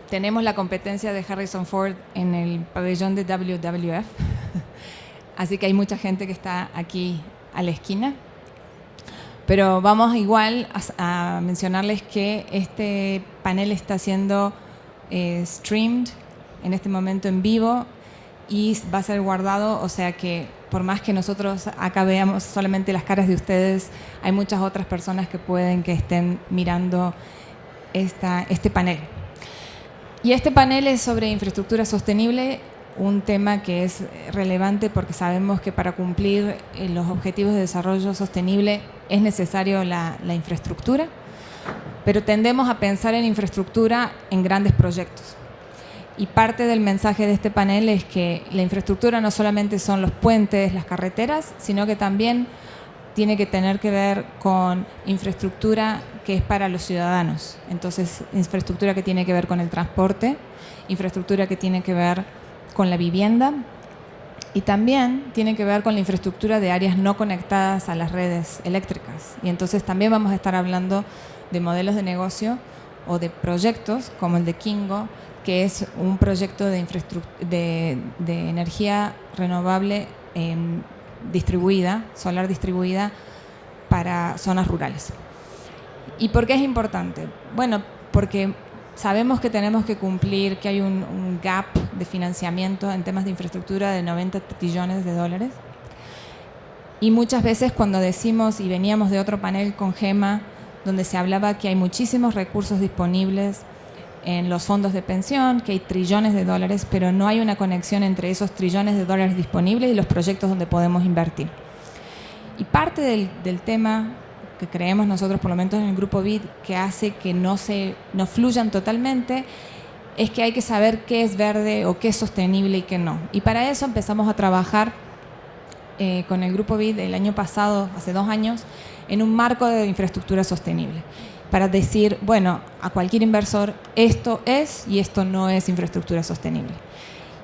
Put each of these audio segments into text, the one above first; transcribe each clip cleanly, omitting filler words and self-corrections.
tenemos la competencia de Harrison Ford en el pabellón de WWF, así que hay mucha gente que está aquí a la esquina. Pero vamos igual a mencionarles que este panel está siendo streamed en este momento en vivo y va a ser guardado, o sea que por más que nosotros acá veamos solamente las caras de ustedes, hay muchas otras personas que pueden que estén mirando este panel. Y este panel es sobre infraestructura sostenible, un tema que es relevante porque sabemos que para cumplir los objetivos de desarrollo sostenible es necesario la infraestructura, pero tendemos a pensar en infraestructura en grandes proyectos. Y parte del mensaje de este panel es que la infraestructura no solamente son los puentes, las carreteras, sino que también tiene que tener que ver con infraestructura que es para los ciudadanos. Entonces, infraestructura que tiene que ver con el transporte, infraestructura que tiene que ver con la vivienda y también tiene que ver con la infraestructura de áreas no conectadas a las redes eléctricas. Y entonces también vamos a estar hablando de modelos de negocio o de proyectos como el de Kingo, que es un proyecto de energía renovable distribuida, solar distribuida para zonas rurales. ¿Y por qué es importante? Bueno, porque sabemos que tenemos que cumplir, que hay un gap de financiamiento en temas de infraestructura de 90 trillones de dólares. Y muchas veces cuando decimos, y veníamos de otro panel con Gema, donde se hablaba que hay muchísimos recursos disponibles en los fondos de pensión, que hay trillones de dólares, pero no hay una conexión entre esos trillones de dólares disponibles y los proyectos donde podemos invertir. Y parte del tema que creemos nosotros, por lo menos en el grupo BID, que hace que no fluyan totalmente, es que hay que saber qué es verde o qué es sostenible y qué no. Y para eso empezamos a trabajar con el grupo BID el año pasado, hace 2 años, en un marco de infraestructura sostenible, para decir, bueno, a cualquier inversor, esto es y esto no es infraestructura sostenible.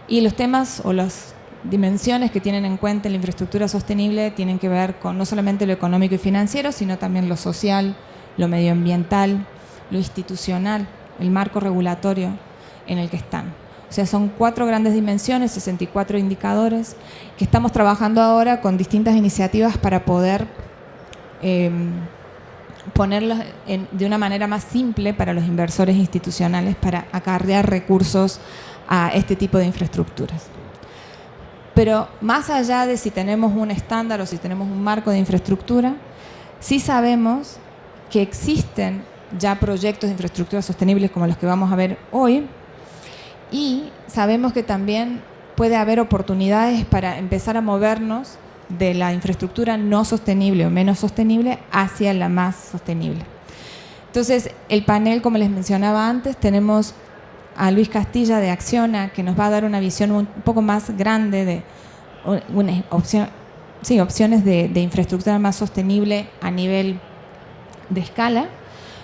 Y los temas o las dimensiones que tienen en cuenta la infraestructura sostenible tienen que ver con no solamente lo económico y financiero, sino también lo social, lo medioambiental, lo institucional, el marco regulatorio en el que están. O sea, son 4 grandes dimensiones, 64 indicadores, que estamos trabajando ahora con distintas iniciativas para poder ponerlos de una manera más simple para los inversores institucionales para acarrear recursos a este tipo de infraestructuras. Pero más allá de si tenemos un estándar o si tenemos un marco de infraestructura, sí sabemos que existen ya proyectos de infraestructura sostenibles como los que vamos a ver hoy y sabemos que también puede haber oportunidades para empezar a movernos de la infraestructura no sostenible o menos sostenible hacia la más sostenible. Entonces, el panel, como les mencionaba antes, tenemos a Luis Castilla de Acciona, que nos va a dar una visión un poco más grande de opciones de infraestructura más sostenible a nivel de escala.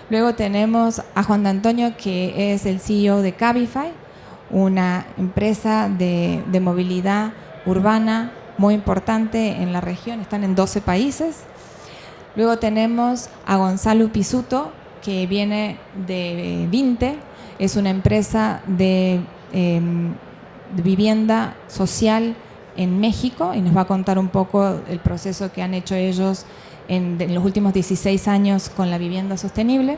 Luego tenemos a Juan de Antonio, que es el CEO de Cabify, una empresa de movilidad urbana muy importante en la región, están en 12 países. Luego tenemos a Gonzalo Pisuto, que viene de Vinte, es una empresa de vivienda social en México y nos va a contar un poco el proceso que han hecho ellos en los últimos 16 años con la vivienda sostenible.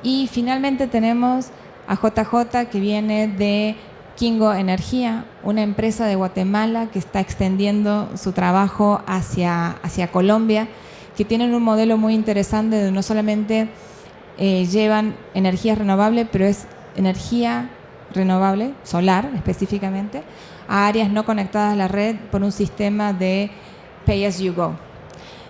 Y finalmente tenemos a JJ, que viene de Kingo Energía, una empresa de Guatemala que está extendiendo su trabajo hacia Colombia, que tienen un modelo muy interesante de no solamente llevan energía renovable, pero es energía renovable, solar específicamente, a áreas no conectadas a la red por un sistema de pay as you go.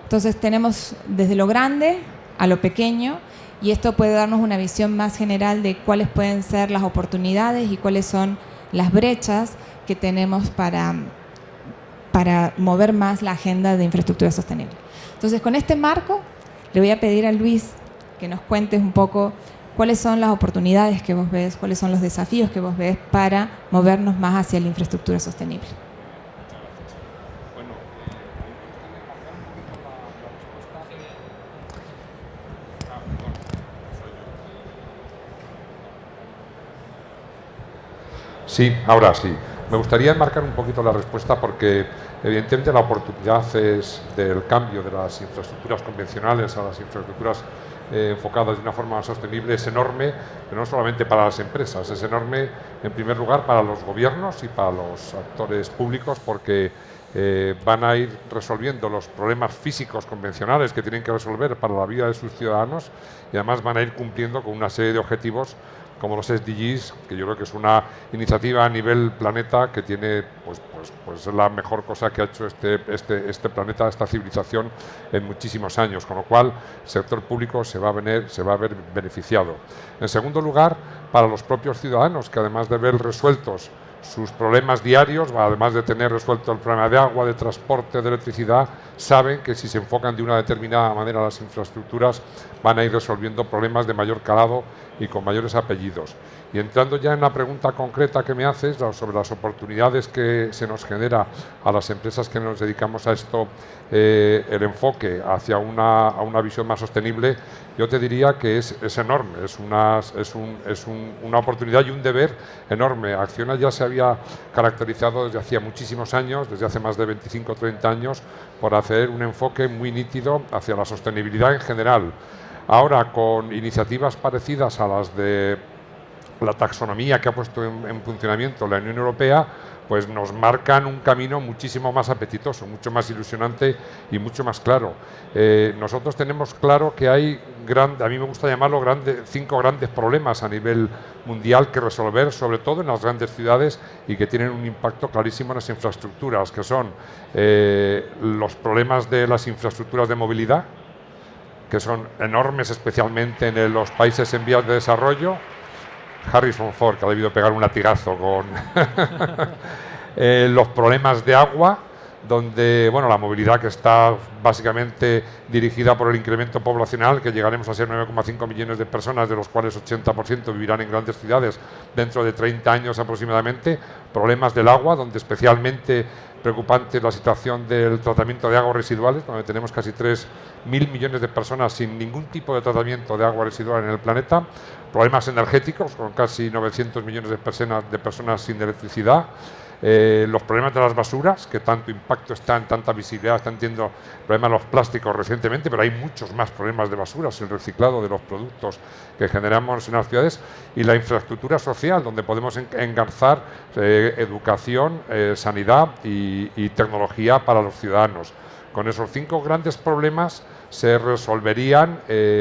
Entonces tenemos desde lo grande a lo pequeño y esto puede darnos una visión más general de cuáles pueden ser las oportunidades y cuáles son las brechas que tenemos para mover más la agenda de infraestructura sostenible. Entonces, con este marco, le voy a pedir a Luis que nos cuentes un poco cuáles son las oportunidades que vos ves, cuáles son los desafíos que vos ves para movernos más hacia la infraestructura sostenible. Sí, ahora sí. Me gustaría enmarcar un poquito la respuesta porque evidentemente la oportunidad es del cambio de las infraestructuras convencionales a las infraestructuras enfocadas de una forma más sostenible es enorme, pero no solamente para las empresas, es enorme en primer lugar para los gobiernos y para los actores públicos porque van a ir resolviendo los problemas físicos convencionales que tienen que resolver para la vida de sus ciudadanos y además van a ir cumpliendo con una serie de objetivos como los SDGs, que yo creo que es una iniciativa a nivel planeta que tiene pues la mejor cosa que ha hecho este planeta, esta civilización en muchísimos años, con lo cual el sector público se va a ver beneficiado. En segundo lugar, para los propios ciudadanos, que además de ver resueltos sus problemas diarios, además de tener resuelto el problema de agua, de transporte, de electricidad, saben que si se enfocan de una determinada manera las infraestructuras van a ir resolviendo problemas de mayor calado y con mayores apellidos. Y entrando ya en la pregunta concreta que me haces sobre las oportunidades que se nos genera a las empresas que nos dedicamos a esto, el enfoque hacia una visión más sostenible, yo te diría que es enorme, es una oportunidad y un deber enorme. Acciona ya se había caracterizado desde hacía muchísimos años, desde hace más de 25 o 30 años, por hacer un enfoque muy nítido hacia la sostenibilidad en general. Ahora, con iniciativas parecidas a las de la taxonomía que ha puesto en funcionamiento la Unión Europea, pues nos marcan un camino muchísimo más apetitoso, mucho más ilusionante y mucho más claro. Nosotros tenemos claro que hay, a mí me gusta llamarlo 5 grandes problemas a nivel mundial que resolver, sobre todo en las grandes ciudades y que tienen un impacto clarísimo en las infraestructuras, que son los problemas de las infraestructuras de movilidad, que son enormes especialmente en los países en vías de desarrollo. Harrison Ford, que ha debido pegar un latigazo con los problemas de agua, donde la movilidad que está básicamente dirigida por el incremento poblacional, que llegaremos a ser 9,5 millones de personas, de los cuales 80% vivirán en grandes ciudades dentro de 30 años aproximadamente. Problemas del agua, donde especialmente preocupante es la situación del tratamiento de aguas residuales, donde tenemos casi 3.000 millones de personas sin ningún tipo de tratamiento de agua residual en el planeta. Problemas energéticos, con casi 900 millones de personas sin electricidad. Los problemas de las basuras, que tanto impacto están, tanta visibilidad están teniendo, el problema de los plásticos recientemente, pero hay muchos más problemas de basuras, el reciclado de los productos que generamos en las ciudades, y la infraestructura social, donde podemos engarzar educación, sanidad y tecnología para los ciudadanos. Con esos 5 grandes problemas se resolverían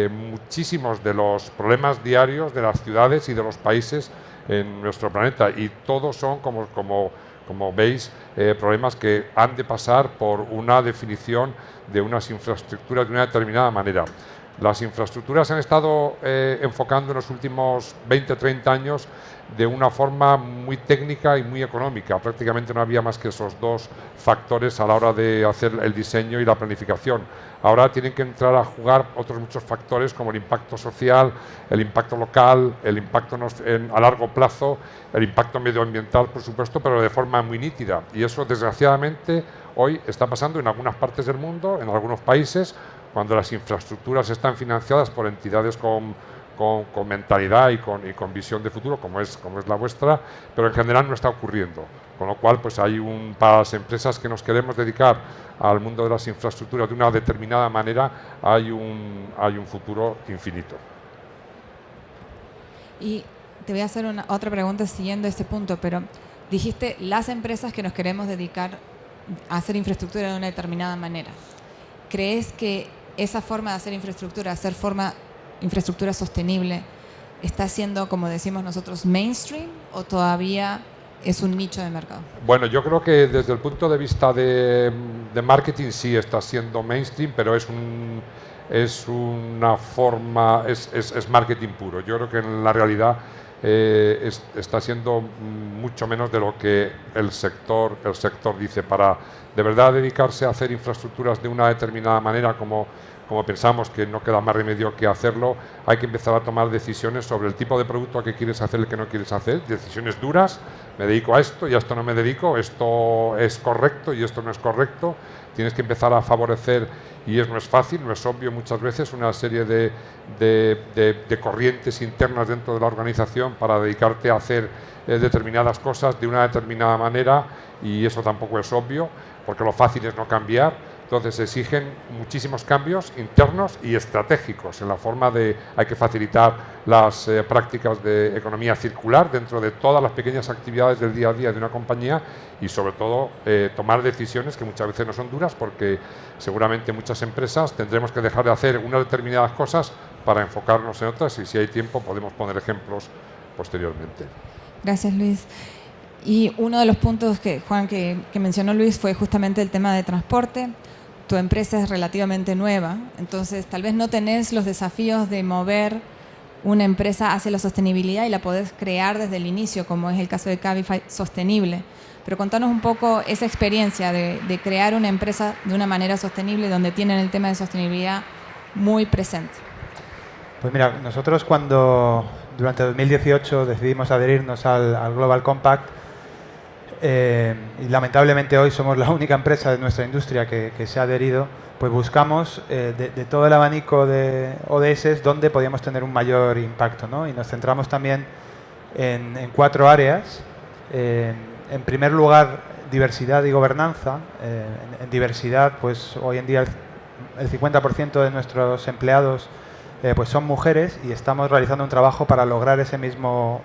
muchísimos de los problemas diarios de las ciudades y de los países en nuestro planeta, y todos son, como veis, problemas que han de pasar por una definición de unas infraestructuras de una determinada manera. Las infraestructuras se han estado enfocando en los últimos 20 o 30 años de una forma muy técnica y muy económica. Prácticamente no había más que esos 2 factores a la hora de hacer el diseño y la planificación. Ahora tienen que entrar a jugar otros muchos factores, como el impacto social, el impacto local, el impacto a largo plazo, el impacto medioambiental, por supuesto, pero de forma muy nítida. Y eso, desgraciadamente, hoy está pasando en algunas partes del mundo, en algunos países, cuando las infraestructuras están financiadas por entidades con mentalidad y con visión de futuro, como es la vuestra, pero en general no está ocurriendo. Con lo cual, pues para las empresas que nos queremos dedicar al mundo de las infraestructuras de una determinada manera, hay un futuro infinito. Y te voy a hacer otra pregunta siguiendo este punto, pero dijiste las empresas que nos queremos dedicar a hacer infraestructura de una determinada manera. ¿Crees que esa forma de hacer infraestructura sostenible, está siendo, como decimos nosotros, mainstream, o todavía es un nicho de mercado? Bueno, yo creo que desde el punto de vista de marketing sí está siendo mainstream, pero es una forma, es marketing puro. Yo creo que en la realidad está siendo mucho menos de lo que el sector dice. Para de verdad dedicarse a hacer infraestructuras de una determinada manera, como como pensamos que no queda más remedio que hacerlo, hay que empezar a tomar decisiones sobre el tipo de producto que quieres hacer y el que no quieres hacer, decisiones duras, me dedico a esto y a esto no me dedico, esto es correcto y esto no es correcto, tienes que empezar a favorecer, y no es fácil, no es obvio muchas veces, una serie de corrientes internas dentro de la organización para dedicarte a hacer determinadas cosas de una determinada manera, y eso tampoco es obvio, porque lo fácil es no cambiar. Entonces se exigen muchísimos cambios internos y estratégicos en la forma de, hay que facilitar las prácticas de economía circular dentro de todas las pequeñas actividades del día a día de una compañía, y sobre todo tomar decisiones que muchas veces no son duras, porque seguramente muchas empresas tendremos que dejar de hacer unas determinadas cosas para enfocarnos en otras, y si hay tiempo podemos poner ejemplos posteriormente. Gracias, Luis. Y uno de los puntos que, Juan, que mencionó Luis fue justamente el tema de transporte. Tu empresa es relativamente nueva, entonces tal vez no tenés los desafíos de mover una empresa hacia la sostenibilidad y la podés crear desde el inicio, como es el caso de Cabify Sostenible. Pero contanos un poco esa experiencia de crear una empresa de una manera sostenible, donde tienen el tema de sostenibilidad muy presente. Pues mira, nosotros cuando durante 2018 decidimos adherirnos al Global Compact, y lamentablemente hoy somos la única empresa de nuestra industria que se ha adherido, pues buscamos de todo el abanico de ODS donde podíamos tener un mayor impacto, ¿no? Y nos centramos también en 4 áreas. En primer lugar, diversidad y gobernanza. En diversidad, pues hoy en día el 50% de nuestros empleados pues son mujeres, y estamos realizando un trabajo para lograr ese mismo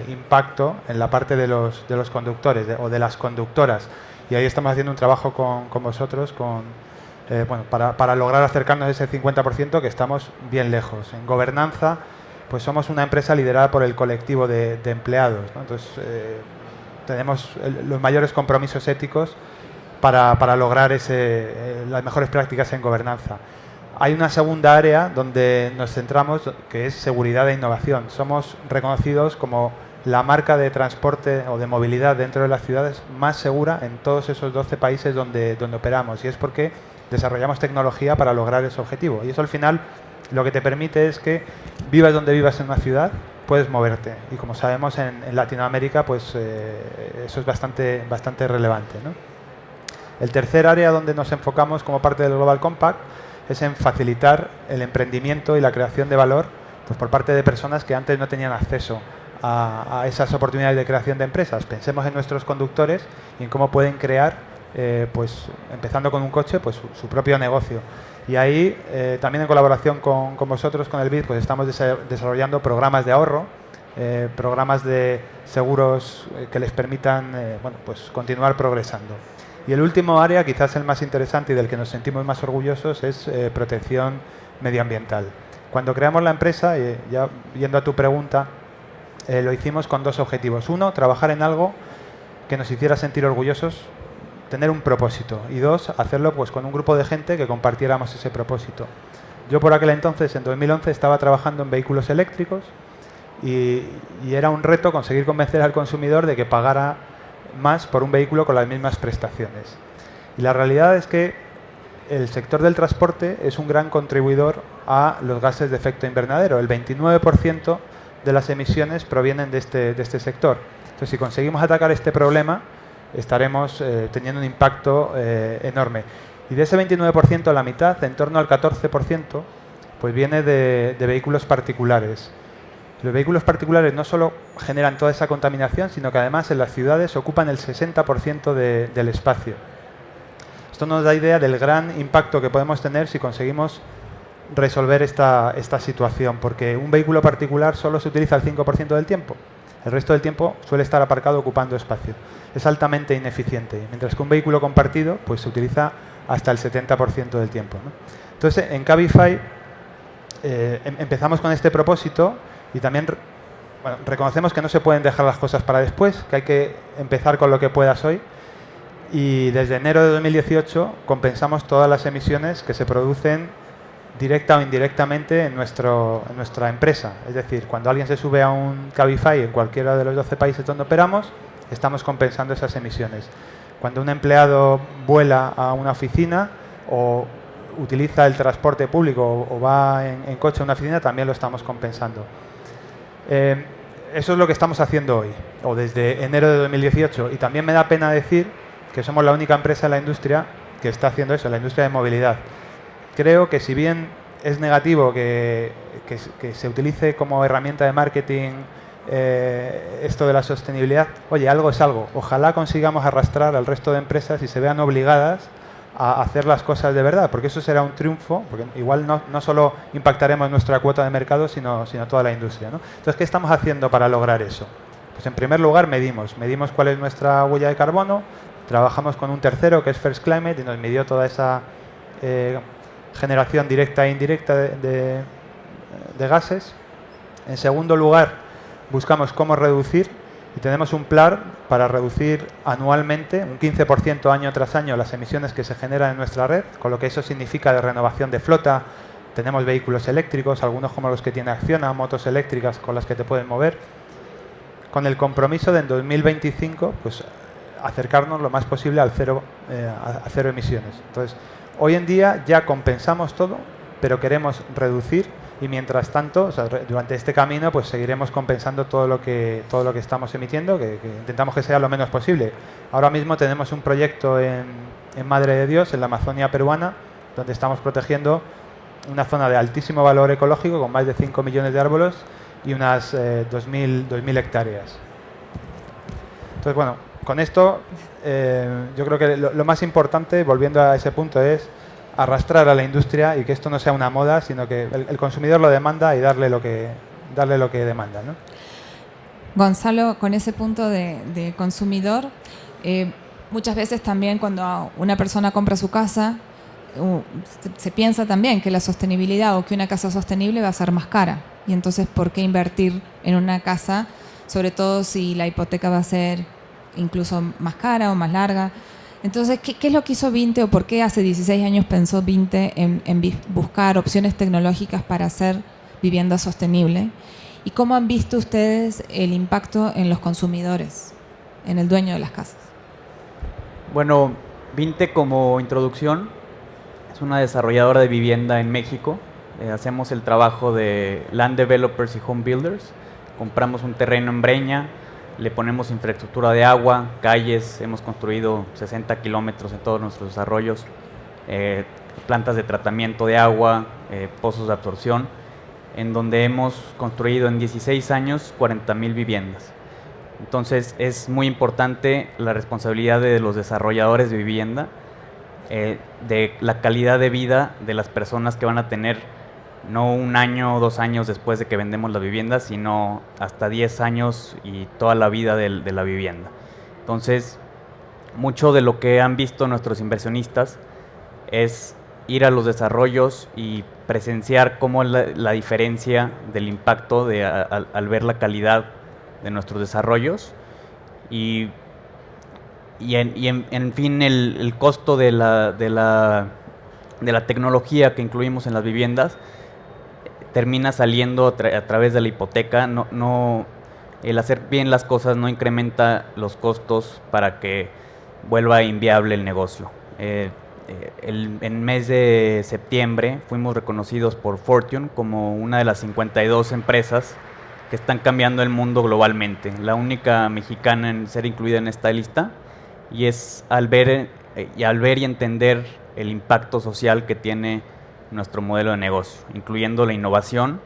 impacto en la parte de los conductores o de las conductoras, y ahí estamos haciendo un trabajo con vosotros bueno, para lograr acercarnos a ese 50%, que estamos bien lejos. En gobernanza, pues somos una empresa liderada por el colectivo de empleados, ¿no? Entonces tenemos los mayores compromisos éticos para lograr las mejores prácticas en gobernanza. Hay una segunda área donde nos centramos, que es seguridad e innovación. Somos reconocidos como la marca de transporte o de movilidad dentro de las ciudades más segura en todos esos 12 países donde operamos, y es porque desarrollamos tecnología para lograr ese objetivo. Y eso al final lo que te permite es que vivas donde vivas en una ciudad, puedes moverte. Y como sabemos en Latinoamérica, pues eso es bastante relevante, ¿no? El tercer área donde nos enfocamos como parte del Global Compact es en facilitar el emprendimiento y la creación de valor, pues por parte de personas que antes no tenían acceso a esas oportunidades de creación de empresas. Pensemos en nuestros conductores y en cómo pueden crear, pues empezando con un coche, pues su propio negocio. Y ahí, también en colaboración con vosotros, con el BID, pues estamos desarrollando programas de ahorro, programas de seguros que les permitan bueno, pues continuar progresando. Y el último área, quizás el más interesante y del que nos sentimos más orgullosos, es protección medioambiental. Cuando creamos la empresa, ya yendo a tu pregunta, lo hicimos con 2 objetivos. 1, trabajar en algo que nos hiciera sentir orgullosos, tener un propósito. Y 2, hacerlo pues con un grupo de gente que compartiéramos ese propósito. Yo por aquel entonces, en 2011, estaba trabajando en vehículos eléctricos y era un reto conseguir convencer al consumidor de que pagara más por un vehículo con las mismas prestaciones. Y la realidad es que el sector del transporte es un gran contribuidor a los gases de efecto invernadero. El 29% de las emisiones provienen de este sector. Entonces, si conseguimos atacar este problema, estaremos teniendo un impacto enorme. Y de ese 29%, la mitad, en torno al 14%, pues viene de vehículos particulares. Los vehículos particulares no solo generan toda esa contaminación, sino que además en las ciudades ocupan el 60% del espacio. Esto nos da idea del gran impacto que podemos tener si conseguimos resolver esta situación, porque un vehículo particular solo se utiliza el 5% del tiempo. El resto del tiempo suele estar aparcado ocupando espacio. Es altamente ineficiente, mientras que un vehículo compartido pues se utiliza hasta el 70% del tiempo, ¿no? Entonces, en Cabify empezamos con este propósito. Y también reconocemos que no se pueden dejar las cosas para después, que hay que empezar con lo que puedas hoy. Y desde enero de 2018 compensamos todas las emisiones que se producen directa o indirectamente en nuestra empresa. Es decir, cuando alguien se sube a un Cabify en cualquiera de los 12 países donde operamos, estamos compensando esas emisiones. Cuando un empleado vuela a una oficina o utiliza el transporte público o va en coche a una oficina, también lo estamos compensando. Eso es lo que estamos haciendo hoy, o desde enero de 2018. Y también me da pena decir que somos la única empresa en la industria que está haciendo eso, la industria de movilidad. Creo que si bien es negativo que se utilice como herramienta de marketing esto de la sostenibilidad, oye, algo es algo. Ojalá consigamos arrastrar al resto de empresas y se vean obligadas a hacer las cosas de verdad, porque eso será un triunfo, porque igual no solo impactaremos nuestra cuota de mercado, sino toda la industria, ¿no? Entonces, ¿qué estamos haciendo para lograr eso? Pues en primer lugar medimos cuál es nuestra huella de carbono, trabajamos con un tercero que es First Climate y nos midió toda esa generación directa e indirecta de gases. En segundo lugar, buscamos cómo reducir y tenemos un plan para reducir anualmente un 15% año tras año las emisiones que se generan en nuestra red, con lo que eso significa de renovación de flota. Tenemos vehículos eléctricos, algunos como los que tiene Acciona, motos eléctricas con las que te pueden mover, con el compromiso de en 2025 pues, acercarnos lo más posible al a cero emisiones. Entonces, hoy en día ya compensamos todo, pero queremos reducir y mientras tanto, o sea, durante este camino, pues seguiremos compensando todo lo que estamos emitiendo, que intentamos que sea lo menos posible. Ahora mismo tenemos un proyecto en Madre de Dios, en la Amazonia peruana, donde estamos protegiendo una zona de altísimo valor ecológico con más de 5 millones de árboles y unas 2.000 hectáreas. Entonces, bueno, con esto yo creo que lo más importante, volviendo a ese punto, es arrastrar a la industria y que esto no sea una moda, sino que el consumidor lo demanda y darle lo que demanda, ¿no? Gonzalo, con ese punto de consumidor, muchas veces también cuando una persona compra su casa, se piensa también que la sostenibilidad o que una casa sostenible va a ser más cara. Y entonces, ¿por qué invertir en una casa? Sobre todo si la hipoteca va a ser incluso más cara o más larga. Entonces, ¿qué es lo que hizo Vinte o por qué hace 16 años pensó Vinte en buscar opciones tecnológicas para hacer vivienda sostenible? ¿Y cómo han visto ustedes el impacto en los consumidores, en el dueño de las casas? Bueno, Vinte, como introducción, es una desarrolladora de vivienda en México. Hacemos el trabajo de land developers y home builders. Compramos un terreno en Breña, le ponemos infraestructura de agua, calles, hemos construido 60 kilómetros en todos nuestros desarrollos, plantas de tratamiento de agua, pozos de absorción, en donde hemos construido en 16 años 40,000 viviendas. Entonces es muy importante la responsabilidad de los desarrolladores de vivienda, de la calidad de vida de las personas que van a tener no un año o 2 años después de que vendemos la vivienda, sino hasta 10 años y toda la vida de la vivienda. Entonces, mucho de lo que han visto nuestros inversionistas es ir a los desarrollos y presenciar cómo la diferencia del impacto al ver la calidad de nuestros desarrollos y en fin el costo de la tecnología que incluimos en las viviendas termina saliendo a través de la hipoteca. El hacer bien las cosas no incrementa los costos para que vuelva inviable el negocio. En mes de septiembre fuimos reconocidos por Fortune como una de las 52 empresas que están cambiando el mundo globalmente, la única mexicana en ser incluida en esta lista, y es al ver y entender el impacto social que tiene nuestro modelo de negocio, incluyendo la innovación,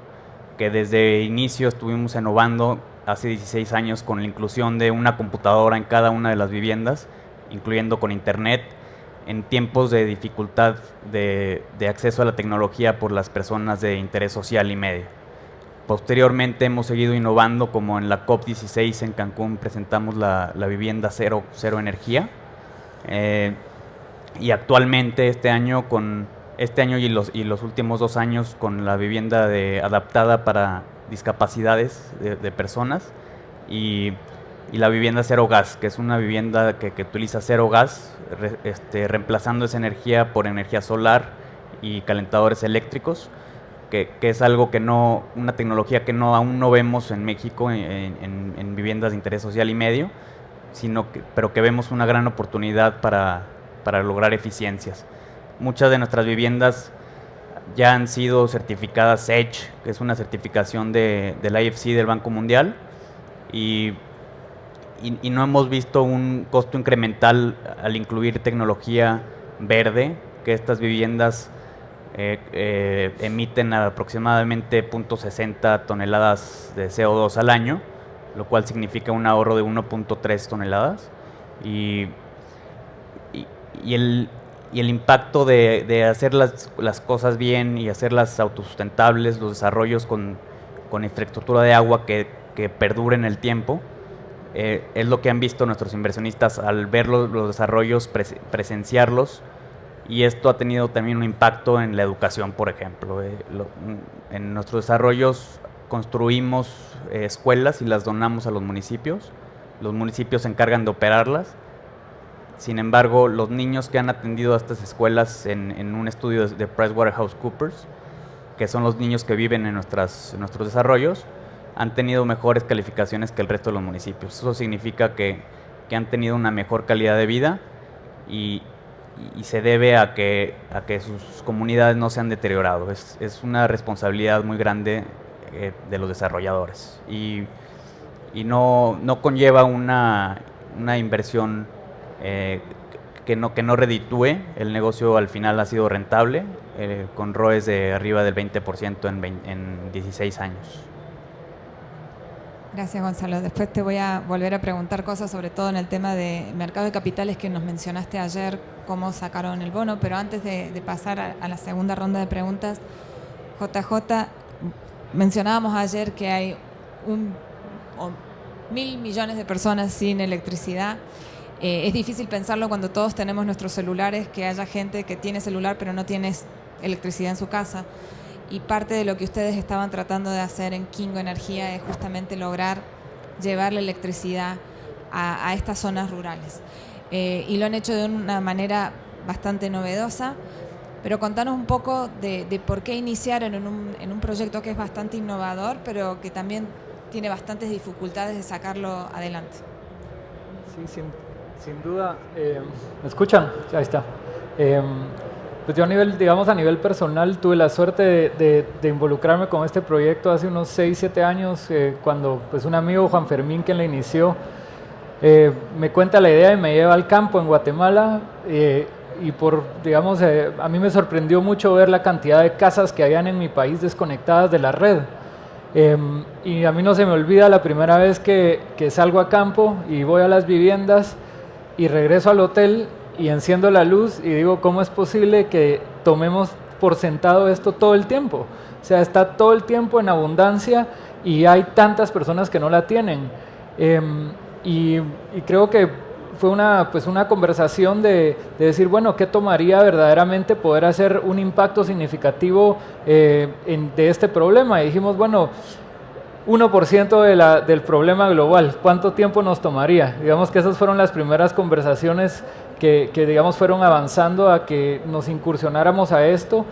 que desde inicio estuvimos innovando hace 16 años con la inclusión de una computadora en cada una de las viviendas, incluyendo con internet, en tiempos de dificultad de acceso a la tecnología por las personas de interés social y medio. Posteriormente hemos seguido innovando, como en la COP16 en Cancún presentamos la vivienda cero energía, y actualmente este año y los últimos 2 años con la vivienda adaptada para discapacidades de personas y la vivienda cero gas, que es una vivienda que utiliza cero gas, reemplazando esa energía por energía solar y calentadores eléctricos, que es algo una tecnología que aún no vemos en México en viviendas de interés social y medio, pero que vemos una gran oportunidad para lograr eficiencias. muchas de nuestras viviendas ya han sido certificadas EDGE, que es una certificación del IFC del Banco Mundial, y no hemos visto un costo incremental al incluir tecnología verde, que estas viviendas emiten aproximadamente 0.60 toneladas de CO2 al año, lo cual significa un ahorro de 1.3 toneladas. Y el impacto de hacer las cosas bien y hacerlas autosustentables, los desarrollos con infraestructura de agua que perdure en el tiempo, es lo que han visto nuestros inversionistas al ver los desarrollos, presenciarlos, y esto ha tenido también un impacto en la educación, por ejemplo. En nuestros desarrollos construimos escuelas y las donamos a los municipios se encargan de operarlas. Sin embargo, los niños que han atendido a estas escuelas en un estudio de PricewaterhouseCoopers, que son los niños que viven en nuestros desarrollos, han tenido mejores calificaciones que el resto de los municipios. Eso significa que han tenido una mejor calidad de vida y se debe a que sus comunidades no se han deteriorado. Es una responsabilidad muy grande de los desarrolladores y no conlleva una inversión que no reditúe. El negocio al final ha sido rentable, con ROEs de arriba del 20% en 16 años. Gracias, Gonzalo. Después te voy a volver a preguntar cosas, sobre todo en el tema de mercado de capitales que nos mencionaste ayer, cómo sacaron el bono, pero antes de pasar a la segunda ronda de preguntas, JJ, mencionábamos ayer que hay 1.000 millones de personas sin electricidad. Es difícil pensarlo cuando todos tenemos nuestros celulares, que haya gente que tiene celular pero no tiene electricidad en su casa. Y parte de lo que ustedes estaban tratando de hacer en Kingo Energía es justamente lograr llevar la electricidad a estas zonas rurales. Y lo han hecho de una manera bastante novedosa, pero contanos un poco de por qué iniciaron en un proyecto que es bastante innovador, pero que también tiene bastantes dificultades de sacarlo adelante. Sí, sin duda. ¿Me escuchan? Ahí está. Pues yo a nivel personal tuve la suerte de involucrarme con este proyecto hace unos 6-7 años, cuando pues un amigo, Juan Fermín, quien la inició, me cuenta la idea y me lleva al campo en Guatemala, y a mí me sorprendió mucho ver la cantidad de casas que habían en mi país desconectadas de la red. Y a mí no se me olvida la primera vez que salgo a campo y voy a las viviendas y regreso al hotel y enciendo la luz y digo, ¿cómo es posible que tomemos por sentado esto todo el tiempo? O sea, está todo el tiempo en abundancia y hay tantas personas que no la tienen. Y creo que fue una conversación de decir, bueno, ¿qué tomaría verdaderamente poder hacer un impacto significativo de este problema? Y dijimos, bueno, 1% del problema global, ¿cuánto tiempo nos tomaría? Digamos que esas fueron las primeras conversaciones que digamos fueron avanzando a que nos incursionáramos a esto.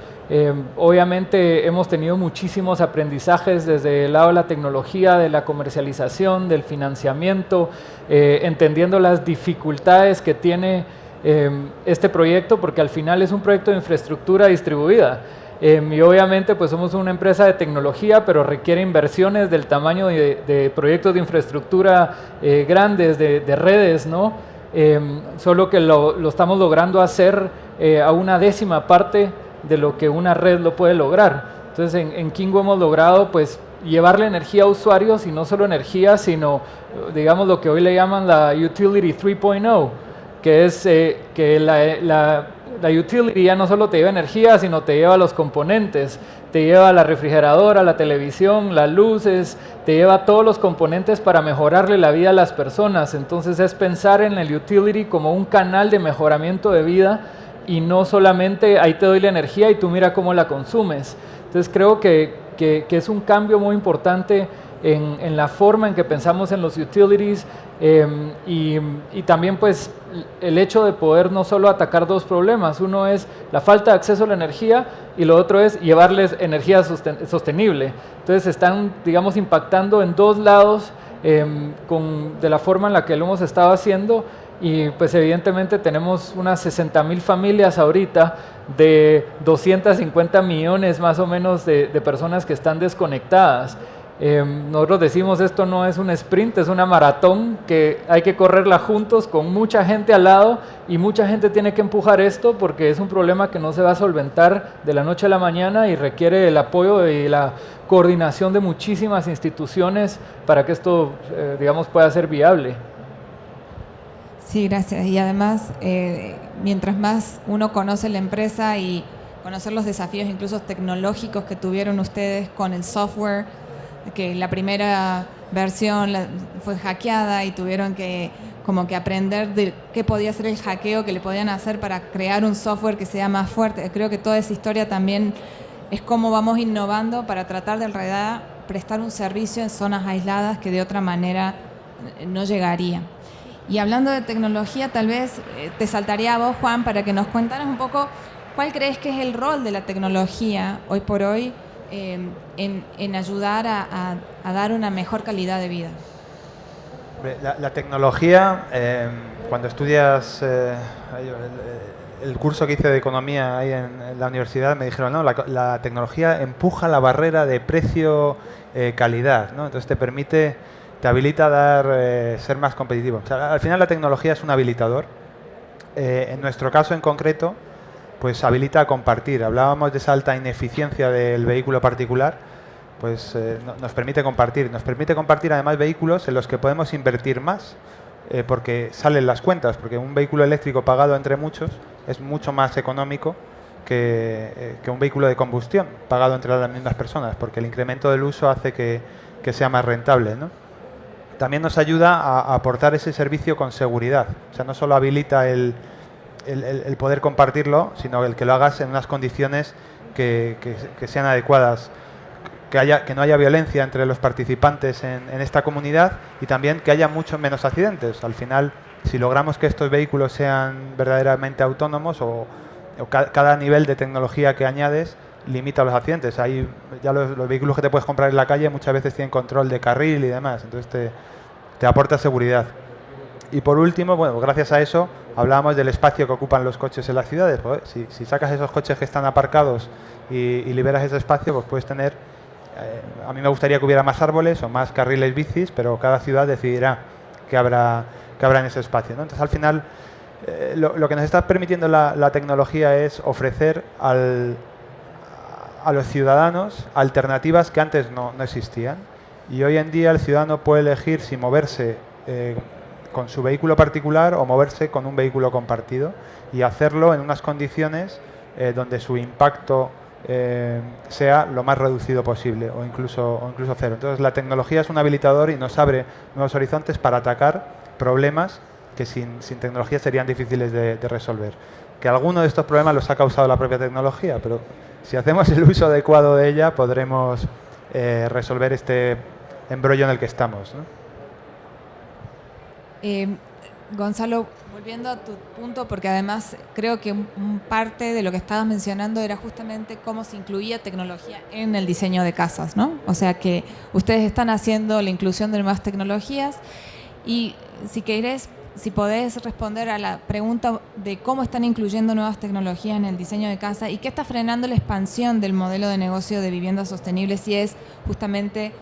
Obviamente hemos tenido muchísimos aprendizajes desde el lado de la tecnología, de la comercialización, del financiamiento, entendiendo las dificultades que tiene este proyecto, porque al final es un proyecto de infraestructura distribuida. Y obviamente pues somos una empresa de tecnología, pero requiere inversiones del tamaño de proyectos de infraestructura grandes, de redes, ¿no? Solo que lo estamos logrando hacer a una décima parte de lo que una red lo puede lograr. Entonces en Kingo hemos logrado pues llevarle energía a usuarios, y no solo energía, sino digamos lo que hoy le llaman la Utility 3.0, que es que la utility ya no solo te lleva energía, sino te lleva los componentes, te lleva la refrigeradora, la televisión, las luces, te lleva todos los componentes para mejorarle la vida a las personas. Entonces es pensar en el utility como un canal de mejoramiento de vida, y no solamente ahí te doy la energía y tú mira cómo la consumes. Entonces creo que es un cambio muy importante en la forma en que pensamos en los utilities, y también pues el hecho de poder no solo atacar dos problemas. Uno es la falta de acceso a la energía y lo otro es llevarles energía sostenible. Entonces están, digamos, impactando en dos lados de la forma en la que lo hemos estado haciendo, y pues evidentemente tenemos unas 60,000 familias ahorita de 250 millones más o menos de personas que están desconectadas. Nosotros decimos, esto no es un sprint, es una maratón que hay que correrla juntos con mucha gente al lado, y mucha gente tiene que empujar esto porque es un problema que no se va a solventar de la noche a la mañana y requiere el apoyo y la coordinación de muchísimas instituciones para que esto, digamos, pueda ser viable. Sí, gracias. Y además, mientras más uno conoce la empresa y conocer los desafíos incluso tecnológicos que tuvieron ustedes con el software, que la primera versión fue hackeada y tuvieron que como que aprender de qué podía ser el hackeo que le podían hacer para crear un software que sea más fuerte. Creo que toda esa historia también es cómo vamos innovando para tratar de en realidad prestar un servicio en zonas aisladas que de otra manera no llegaría. Y hablando de tecnología, tal vez te saltaría a vos, Juan, para que nos contaras un poco cuál crees que es el rol de la tecnología hoy por hoy en ayudar a dar una mejor calidad de vida. La tecnología, cuando estudias el curso que hice de economía ahí en la universidad, me dijeron, no, la tecnología empuja la barrera de precio-calidad, ¿no? Entonces te habilita a ser más competitivo. O sea, al final la tecnología es un habilitador. En nuestro caso en concreto, pues habilita a compartir. Hablábamos de esa alta ineficiencia del vehículo particular, pues nos permite compartir. Nos permite compartir además vehículos en los que podemos invertir más, porque salen las cuentas, porque un vehículo eléctrico pagado entre muchos es mucho más económico que un vehículo de combustión pagado entre las mismas personas, porque el incremento del uso hace que sea más rentable, ¿no? También nos ayuda a aportar ese servicio con seguridad. O sea, no solo habilita el poder compartirlo, sino el que lo hagas en unas condiciones que sean adecuadas, que no haya violencia entre los participantes en esta comunidad, y también que haya muchos menos accidentes. Al final, si logramos que estos vehículos sean verdaderamente autónomos, o cada nivel de tecnología que añades limita los accidentes. Ahí ya los vehículos que te puedes comprar en la calle muchas veces tienen control de carril y demás, entonces te aporta seguridad. Y por último, bueno, gracias a eso hablábamos del espacio que ocupan los coches en las ciudades. Pues, si sacas esos coches que están aparcados y liberas ese espacio, pues puedes tener, a mí me gustaría que hubiera más árboles o más carriles bicis, pero cada ciudad decidirá qué habrá en ese espacio, ¿no? Entonces al final lo que nos está permitiendo la tecnología es ofrecer a los ciudadanos alternativas que antes no existían, y hoy en día el ciudadano puede elegir si moverse con su vehículo particular o moverse con un vehículo compartido, y hacerlo en unas condiciones donde su impacto sea lo más reducido posible, o incluso cero. Entonces la tecnología es un habilitador y nos abre nuevos horizontes para atacar problemas que sin tecnología serían difíciles de resolver. Que alguno de estos problemas los ha causado la propia tecnología, pero si hacemos el uso adecuado de ella, podremos resolver este embrollo en el que estamos, ¿no? Gonzalo, volviendo a tu punto, porque además creo que parte de lo que estabas mencionando era justamente cómo se incluía tecnología en el diseño de casas, ¿no? O sea que ustedes están haciendo la inclusión de nuevas tecnologías, y si podés responder a la pregunta de cómo están incluyendo nuevas tecnologías en el diseño de casa y qué está frenando la expansión del modelo de negocio de viviendas sostenibles, si es justamente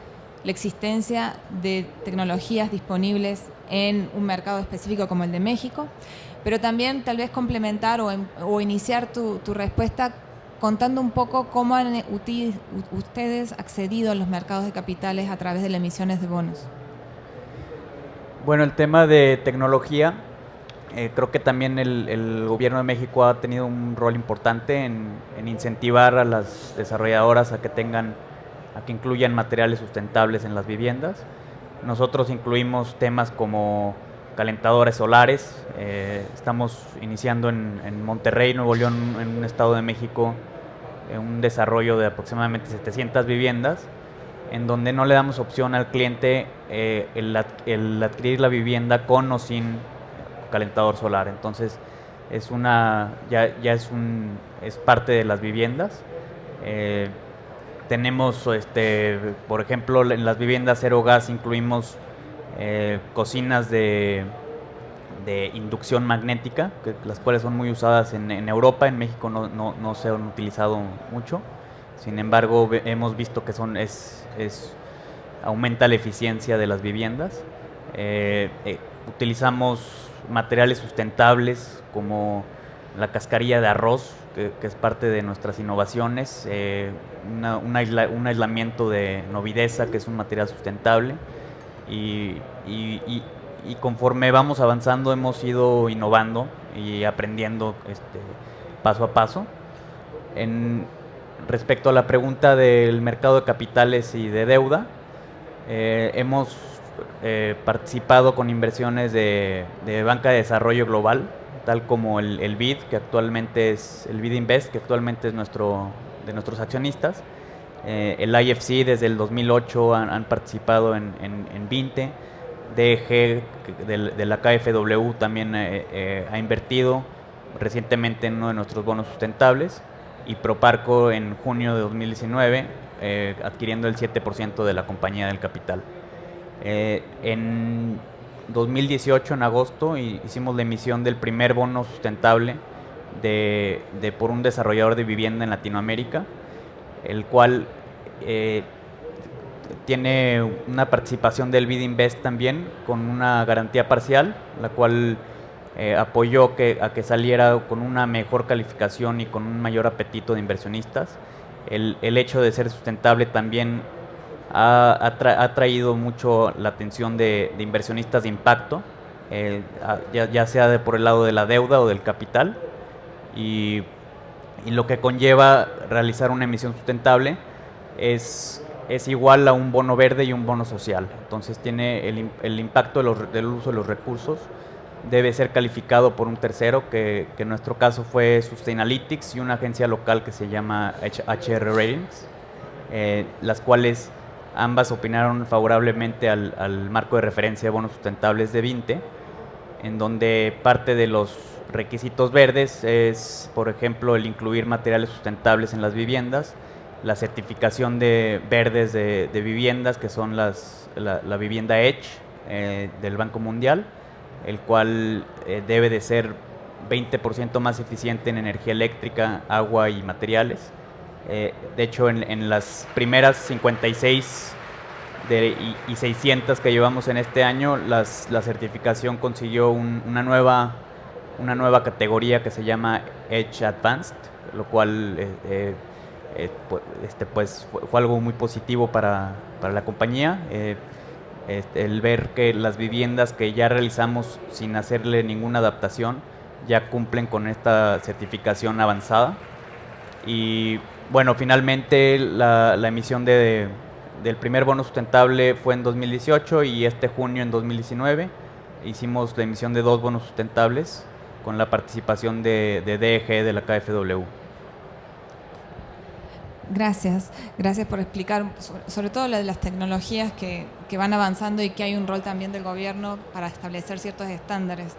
la existencia de tecnologías disponibles en un mercado específico como el de México, pero también tal vez complementar o iniciar tu respuesta contando un poco cómo han ustedes accedido a los mercados de capitales a través de las emisiones de bonos. Bueno, el tema de tecnología, creo que también el gobierno de México ha tenido un rol importante en incentivar a las desarrolladoras a que incluyan materiales sustentables en las viviendas. Nosotros incluimos temas como calentadores solares. Estamos iniciando en Monterrey, Nuevo León, en un estado de México, un desarrollo de aproximadamente 700 viviendas, en donde no le damos opción al cliente el adquirir la vivienda con o sin calentador solar. Entonces es parte de las viviendas. Tenemos, por ejemplo, en las viviendas cero gas incluimos cocinas de inducción magnética, las cuales son muy usadas en Europa. En México no se han utilizado mucho. Sin embargo, hemos visto que aumenta la eficiencia de las viviendas. Utilizamos materiales sustentables como la cascarilla de arroz, que es parte de nuestras innovaciones, un aislamiento de novideza, que es un material sustentable, y conforme vamos avanzando hemos ido innovando y aprendiendo paso a paso. Respecto a la pregunta del mercado de capitales y de deuda, hemos participado con inversiones de banca de desarrollo global, tal como el BID, que actualmente es el BID Invest, que actualmente es de nuestros accionistas. El IFC desde el 2008 han participado en 20. DEG de la KfW también ha invertido recientemente en uno de nuestros bonos sustentables, y Proparco en junio de 2019 adquiriendo el 7% de la compañía del capital. En 2018, en agosto, hicimos la emisión del primer bono sustentable por un desarrollador de vivienda en Latinoamérica, el cual tiene una participación del BID Invest también, con una garantía parcial, la cual apoyó a que saliera con una mejor calificación y con un mayor apetito de inversionistas. El hecho de ser sustentable también ha traído mucho la atención de inversionistas de impacto, ya sea por el lado de la deuda o del capital, y lo que conlleva realizar una emisión sustentable es igual a un bono verde y un bono social. Entonces tiene el impacto del uso de los recursos, debe ser calificado por un tercero, que en nuestro caso fue Sustainalytics y una agencia local que se llama HR Ratings, las cuales ambas opinaron favorablemente al marco de referencia de bonos sustentables de 20, en donde parte de los requisitos verdes es, por ejemplo, el incluir materiales sustentables en las viviendas, la certificación de verdes de viviendas, que son la vivienda EDGE del Banco Mundial, el cual debe de ser 20% más eficiente en energía eléctrica, agua y materiales. De hecho, en las primeras 56 y 600 que llevamos en este año, la certificación consiguió una nueva categoría que se llama EDGE Advanced, lo cual pues fue algo muy positivo para la compañía. El ver que las viviendas que ya realizamos sin hacerle ninguna adaptación ya cumplen con esta certificación avanzada. Y bueno, finalmente la emisión del primer bono sustentable fue en 2018, y este junio, en 2019, hicimos la emisión de 2 bonos sustentables con la participación de DEG de la KfW. Gracias por explicar sobre todo lo de las tecnologías que van avanzando y que hay un rol también del gobierno para establecer ciertos estándares.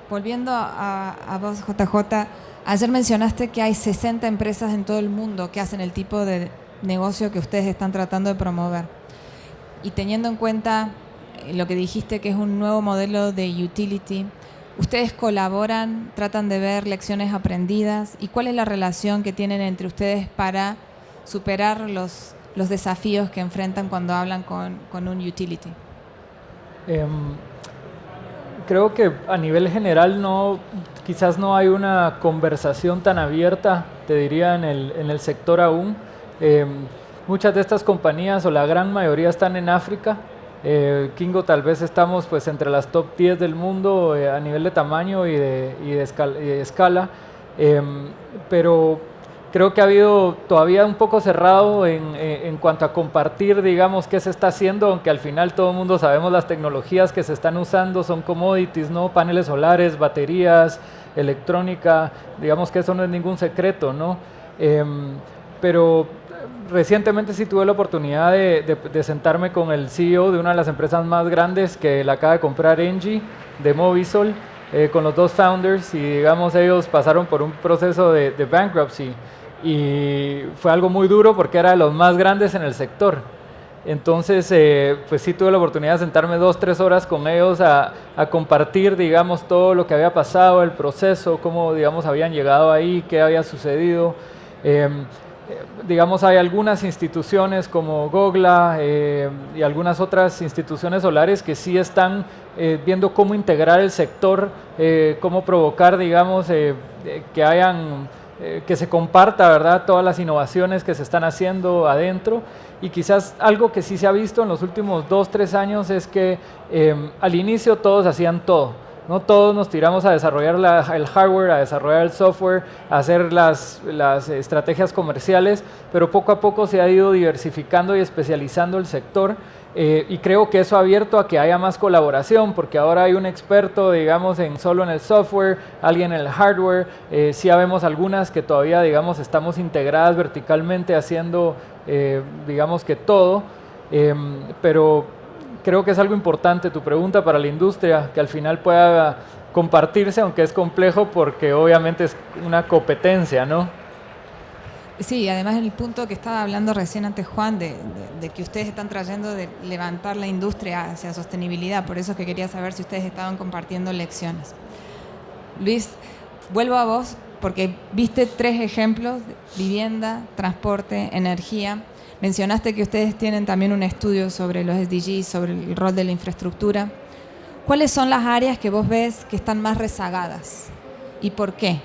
Volviendo a vos, JJ, ayer mencionaste que hay 60 empresas en todo el mundo que hacen el tipo de negocio que ustedes están tratando de promover. Y teniendo en cuenta lo que dijiste, que es un nuevo modelo de utility, ¿ustedes colaboran, tratan de ver lecciones aprendidas? ¿Y cuál es la relación que tienen entre ustedes para superar los desafíos que enfrentan cuando hablan con un utility? Creo que a nivel general quizás no hay una conversación tan abierta, te diría, en el sector aún. Muchas de estas compañías, o la gran mayoría, están en África. Kingo tal vez estamos pues entre las top 10 del mundo a nivel de tamaño y de escala, pero creo que ha habido todavía un poco cerrado en cuanto a compartir, digamos, qué se está haciendo, aunque al final todo el mundo sabemos las tecnologías que se están usando, son commodities, ¿no? Paneles solares, baterías, electrónica, digamos que eso no es ningún secreto, ¿no? Pero recientemente sí tuve la oportunidad de sentarme con el CEO de una de las empresas más grandes que la acaba de comprar Engie, de Movisol, con los 2 founders, y digamos ellos pasaron por un proceso de bankruptcy y fue algo muy duro porque era de los más grandes en el sector. Entonces, pues sí tuve la oportunidad de sentarme 2-3 horas con ellos a compartir, digamos, todo lo que había pasado, el proceso, cómo, digamos, habían llegado ahí, qué había sucedido. Digamos, hay algunas instituciones como Gogla y algunas otras instituciones solares que sí están viendo cómo integrar el sector, cómo provocar, digamos, que se comparta, ¿verdad?, todas las innovaciones que se están haciendo adentro. Y quizás algo que sí se ha visto en los últimos 2-3 años es que al inicio todos hacían todo. No todos nos tiramos a desarrollar el hardware, a desarrollar el software, a hacer las estrategias comerciales, pero poco a poco se ha ido diversificando y especializando el sector. Y creo que eso ha abierto a que haya más colaboración, porque ahora hay un experto, digamos, solo en el software, alguien en el hardware. Sí vemos algunas que todavía, digamos, estamos integradas verticalmente haciendo, digamos, que todo, pero creo que es algo importante tu pregunta para la industria, que al final pueda compartirse, aunque es complejo, porque obviamente es una competencia, ¿no? Sí, además el punto que estaba hablando recién antes Juan, de que ustedes están trayendo de levantar la industria hacia sostenibilidad, por eso es que quería saber si ustedes estaban compartiendo lecciones. Luis, vuelvo a vos, porque viste 3 ejemplos: vivienda, transporte, energía. Mencionaste que ustedes tienen también un estudio sobre los SDGs, sobre el rol de la infraestructura. ¿Cuáles son las áreas que vos ves que están más rezagadas? ¿Y por qué?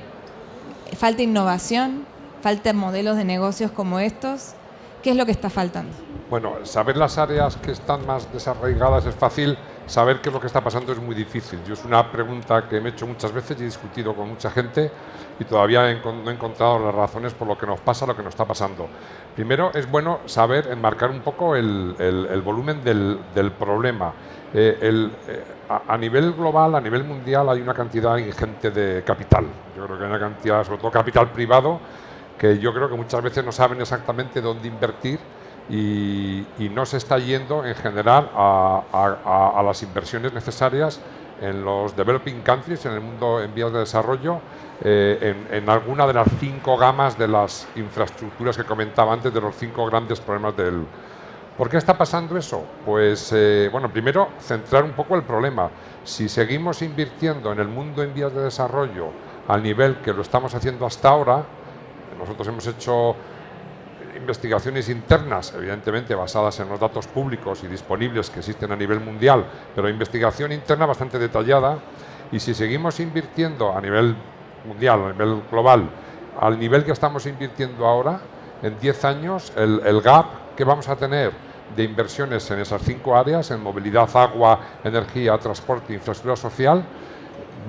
¿Falta innovación? ¿Faltan modelos de negocios como estos? ¿Qué es lo que está faltando? Bueno, saber las áreas que están más desarraigadas es fácil, saber qué es lo que está pasando es muy difícil. Yo es una pregunta que me he hecho muchas veces y he discutido con mucha gente y todavía no he encontrado las razones por lo que nos pasa, lo que nos está pasando. Primero, es bueno saber enmarcar un poco el volumen del problema. A nivel global, a nivel mundial, hay una cantidad ingente de capital. Yo creo que hay una cantidad, sobre todo capital privado, que yo creo que muchas veces no saben exactamente dónde invertir y no se está yendo en general a las inversiones necesarias en los developing countries, en el mundo en vías de desarrollo, en alguna de las 5 gamas de las infraestructuras que comentaba antes, de los 5 grandes problemas del... ¿Por qué está pasando eso? Pues, bueno, primero, centrar un poco el problema. Si seguimos invirtiendo en el mundo en vías de desarrollo al nivel que lo estamos haciendo hasta ahora, nosotros hemos hecho investigaciones internas, evidentemente basadas en los datos públicos y disponibles que existen a nivel mundial, pero investigación interna bastante detallada, y si seguimos invirtiendo a nivel mundial, a nivel global, al nivel que estamos invirtiendo ahora, en 10 años el gap que vamos a tener de inversiones en esas 5 áreas, en movilidad, agua, energía, transporte, infraestructura social,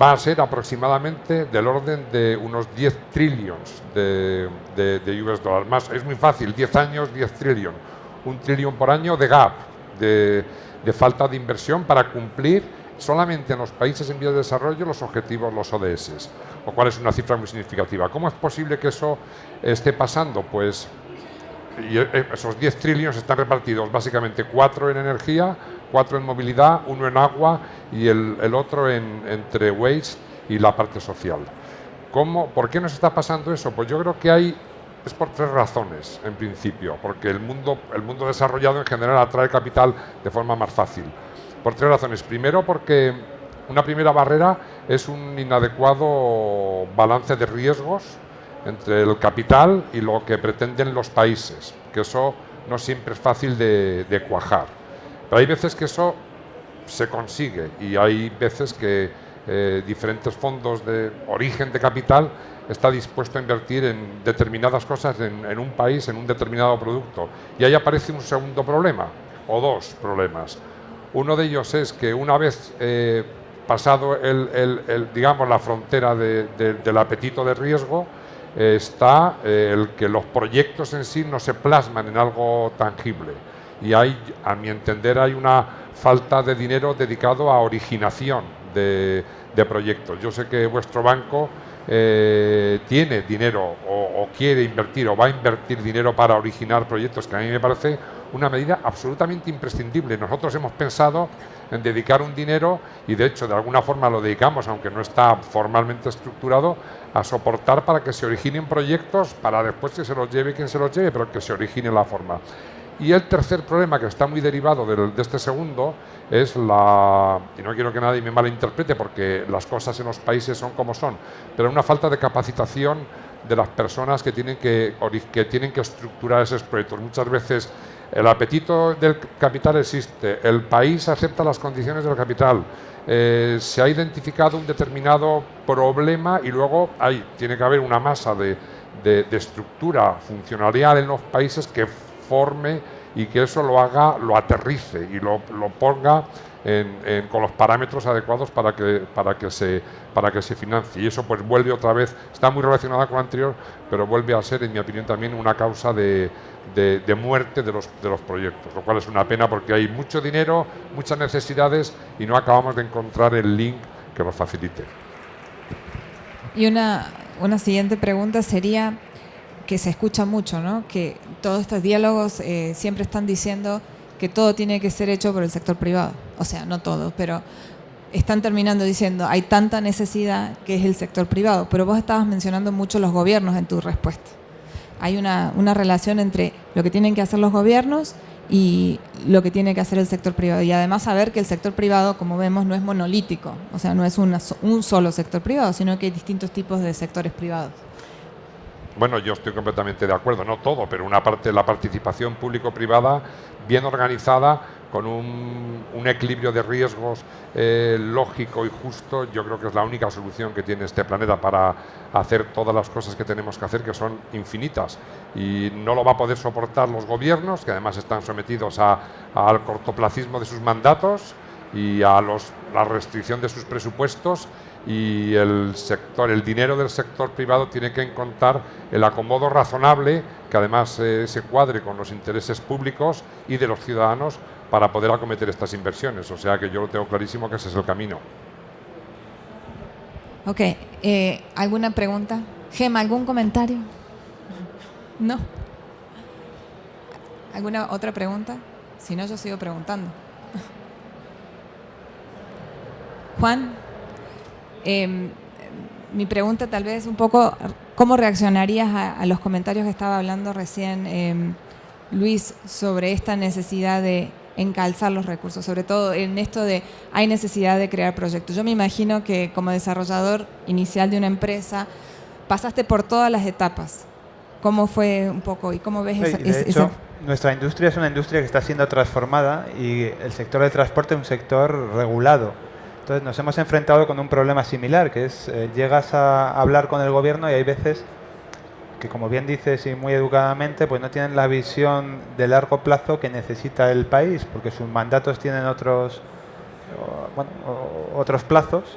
va a ser aproximadamente del orden de unos 10 trillions de US dólares. Más, es muy fácil, 10 años, 10 trillion. 1 trillón por año de gap, de falta de inversión para cumplir solamente en los países en vías de desarrollo los objetivos, los ODS, lo cual es una cifra muy significativa. ¿Cómo es posible que eso esté pasando? Pues esos 10 trillions están repartidos básicamente 4 en energía, 4 en movilidad, 1 en agua y el otro entre waste y la parte social. ¿Por qué nos está pasando eso? Pues yo creo que es por 3 razones, en principio, porque el mundo desarrollado en general atrae capital de forma más fácil. Por 3 razones. Primero, porque una primera barrera es un inadecuado balance de riesgos entre el capital y lo que pretenden los países, que eso no siempre es fácil de cuajar. Pero hay veces que eso se consigue y hay veces que diferentes fondos de origen de capital está dispuesto a invertir en determinadas cosas en un país, en un determinado producto. Y ahí aparece un segundo problema, o 2 problemas. Uno de ellos es que una vez pasado digamos, la frontera del apetito de riesgo, está el que los proyectos en sí no se plasman en algo tangible. Y a mi entender, hay una falta de dinero dedicado a originación de proyectos. Yo sé que vuestro banco tiene dinero o quiere invertir o va a invertir dinero para originar proyectos, que a mí me parece una medida absolutamente imprescindible. Nosotros hemos pensado en dedicar un dinero, y de hecho de alguna forma lo dedicamos, aunque no está formalmente estructurado, a soportar para que se originen proyectos, para después que se los lleve quien se los lleve, pero que se origine la forma. Y el tercer problema, que está muy derivado de este segundo, es la, y no quiero que nadie me malinterprete porque las cosas en los países son como son, pero una falta de capacitación de las personas que tienen que estructurar esos proyectos. Muchas veces el apetito del capital existe, el país acepta las condiciones del capital, se ha identificado un determinado problema y luego tiene que haber una masa de estructura funcionarial en los países que forme y que eso lo haga, lo aterrice y lo ponga con los parámetros adecuados para que se financie. Y eso pues vuelve otra vez, está muy relacionada con lo anterior, pero vuelve a ser, en mi opinión, también una causa de muerte de los proyectos, lo cual es una pena porque hay mucho dinero, muchas necesidades y no acabamos de encontrar el link que nos facilite. Y una siguiente pregunta sería, que se escucha mucho, ¿no? Que todos estos diálogos siempre están diciendo que todo tiene que ser hecho por el sector privado. O sea, no todo, pero están terminando diciendo hay tanta necesidad que es el sector privado. Pero vos estabas mencionando mucho los gobiernos en tu respuesta. Hay una relación entre lo que tienen que hacer los gobiernos y lo que tiene que hacer el sector privado. Y además saber que el sector privado, como vemos, no es monolítico. O sea, no es un solo sector privado, sino que hay distintos tipos de sectores privados. Bueno, yo estoy completamente de acuerdo, no todo, pero una parte de la participación público-privada bien organizada, con un equilibrio de riesgos lógico y justo, yo creo que es la única solución que tiene este planeta para hacer todas las cosas que tenemos que hacer, que son infinitas. Y no lo va a poder soportar los gobiernos, que además están sometidos al cortoplacismo de sus mandatos y a la restricción de sus presupuestos. Y el dinero del sector privado tiene que encontrar el acomodo razonable que además se cuadre con los intereses públicos y de los ciudadanos para poder acometer estas inversiones. O sea que yo lo tengo clarísimo que ese es el camino. Ok, ¿alguna pregunta? Gema, ¿algún comentario? ¿No? ¿Alguna otra pregunta? Si no, yo sigo preguntando. Juan. Mi pregunta tal vez un poco, ¿cómo reaccionarías a los comentarios que estaba hablando recién Luis sobre esta necesidad de encalzar los recursos, sobre todo en esto de hay necesidad de crear proyectos? Yo me imagino que como desarrollador inicial de una empresa pasaste por todas las etapas. ¿Cómo fue un poco y cómo ves esa? Nuestra industria es una industria que está siendo transformada y el sector del transporte es un sector regulado. Entonces nos hemos enfrentado con un problema similar, que es llegas a hablar con el gobierno y hay veces que, como bien dices y muy educadamente, pues no tienen la visión de largo plazo que necesita el país, porque sus mandatos tienen otros plazos,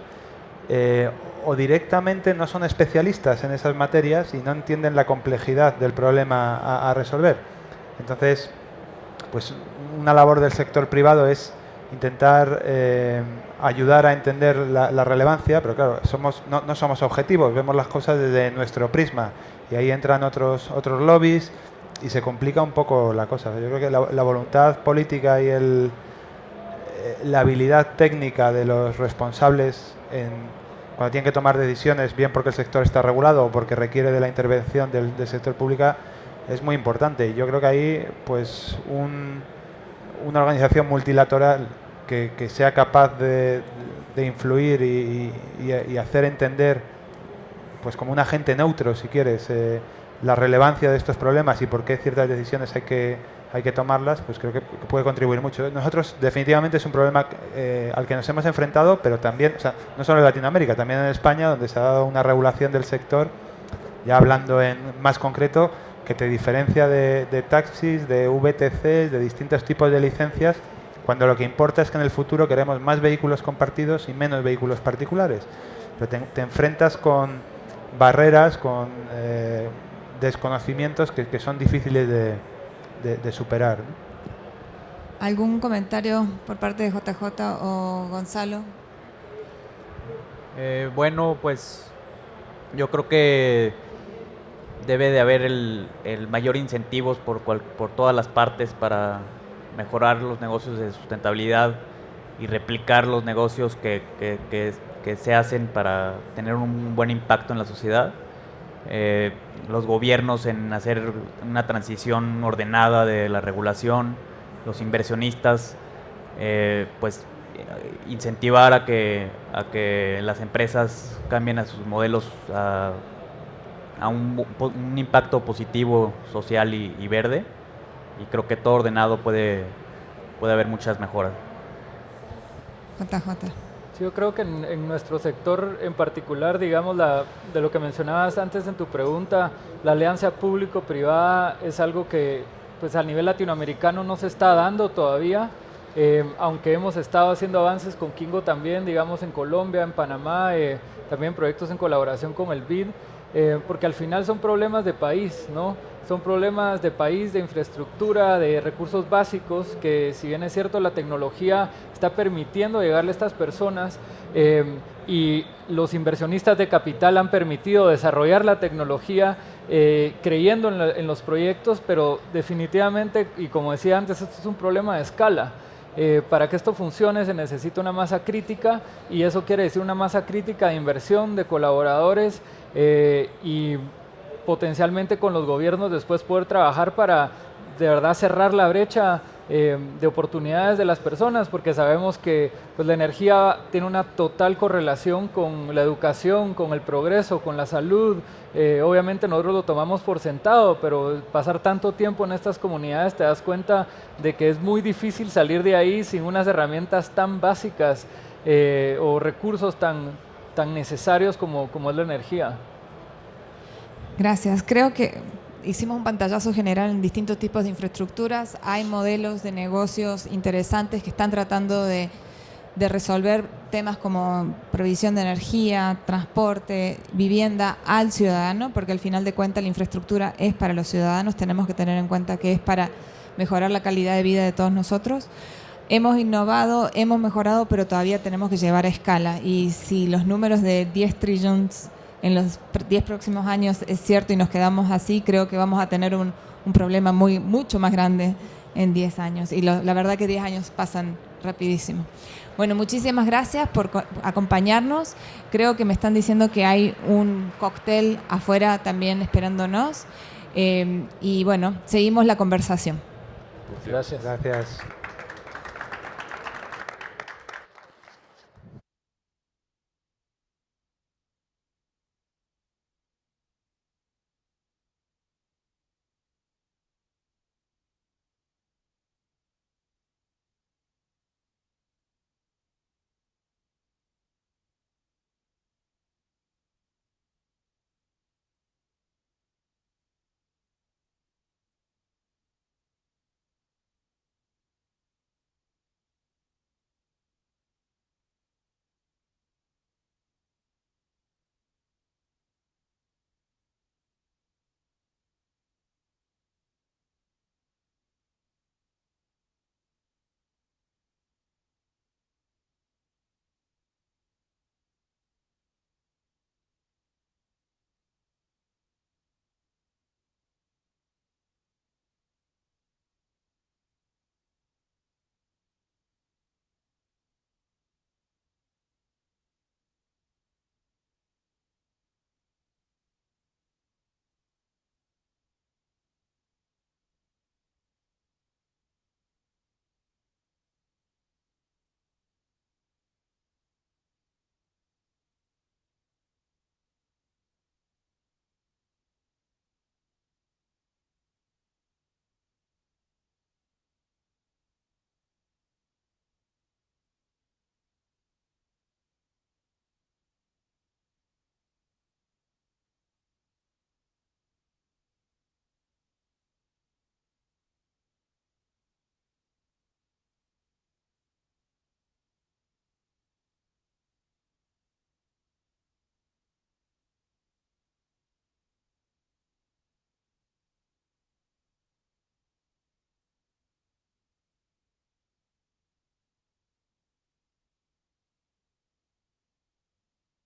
o directamente no son especialistas en esas materias y no entienden la complejidad del problema a resolver. Entonces, pues una labor del sector privado es intentar ayudar a entender la relevancia, pero claro, no somos objetivos, vemos las cosas desde nuestro prisma y ahí entran otros lobbies y se complica un poco la cosa. Yo creo que la voluntad política y la habilidad técnica de los responsables cuando tienen que tomar decisiones, bien porque el sector está regulado o porque requiere de la intervención del sector público, es muy importante. Y yo creo que ahí pues una organización multilateral que sea capaz de influir y hacer entender, pues como un agente neutro, si quieres, la relevancia de estos problemas y por qué ciertas decisiones hay que tomarlas, pues creo que puede contribuir mucho. Nosotros definitivamente es un problema al que nos hemos enfrentado, pero también, o sea, no solo en Latinoamérica, también en España, donde se ha dado una regulación del sector, ya hablando en más concreto, que te diferencia de taxis, de VTCs, de distintos tipos de licencias, cuando lo que importa es que en el futuro queremos más vehículos compartidos y menos vehículos particulares. Pero te enfrentas con barreras, con desconocimientos que son difíciles de superar, ¿no? ¿Algún comentario por parte de JJ o Gonzalo? Bueno, pues yo creo que debe de haber el mayor incentivos por todas las partes para mejorar los negocios de sustentabilidad y replicar los negocios que se hacen para tener un buen impacto en la sociedad. los gobiernos en hacer una transición ordenada de la regulación, los inversionistas, pues incentivar a que las empresas cambien a sus modelos a un impacto positivo, social y verde, y creo que todo ordenado puede haber muchas mejoras. JJ. Sí, yo creo que en nuestro sector en particular, digamos, de lo que mencionabas antes en tu pregunta, la alianza público-privada es algo que pues a nivel latinoamericano no se está dando todavía, aunque hemos estado haciendo avances con Kingo también, digamos, en Colombia, en Panamá, también proyectos en colaboración con el BID, porque al final son problemas de país, ¿no? Son problemas de país, de infraestructura, de recursos básicos, que si bien es cierto la tecnología está permitiendo llegarle a estas personas y los inversionistas de capital han permitido desarrollar la tecnología creyendo en los proyectos, pero definitivamente, y como decía antes, esto es un problema de escala. Para que esto funcione se necesita una masa crítica y eso quiere decir una masa crítica de inversión, de colaboradores y potencialmente con los gobiernos después poder trabajar para de verdad cerrar la brecha de oportunidades de las personas, porque sabemos que pues, la energía tiene una total correlación con la educación, con el progreso, con la salud. Obviamente nosotros lo tomamos por sentado, pero pasar tanto tiempo en estas comunidades te das cuenta de que es muy difícil salir de ahí sin unas herramientas tan básicas o recursos tan necesarios como es la energía. Gracias. Creo que hicimos un pantallazo general en distintos tipos de infraestructuras. Hay modelos de negocios interesantes que están tratando de resolver temas como provisión de energía, transporte, vivienda al ciudadano, porque al final de cuentas la infraestructura es para los ciudadanos. Tenemos que tener en cuenta que es para mejorar la calidad de vida de todos nosotros. Hemos innovado, hemos mejorado, pero todavía tenemos que llevar a escala. Y si los números de 10 trillones en los 10 próximos años es cierto y nos quedamos así, creo que vamos a tener un problema mucho más grande en 10 años. Y la verdad que 10 años pasan rapidísimo. Bueno, muchísimas gracias por acompañarnos. Creo que me están diciendo que hay un cóctel afuera también esperándonos. Y bueno, seguimos la conversación. Gracias. Gracias.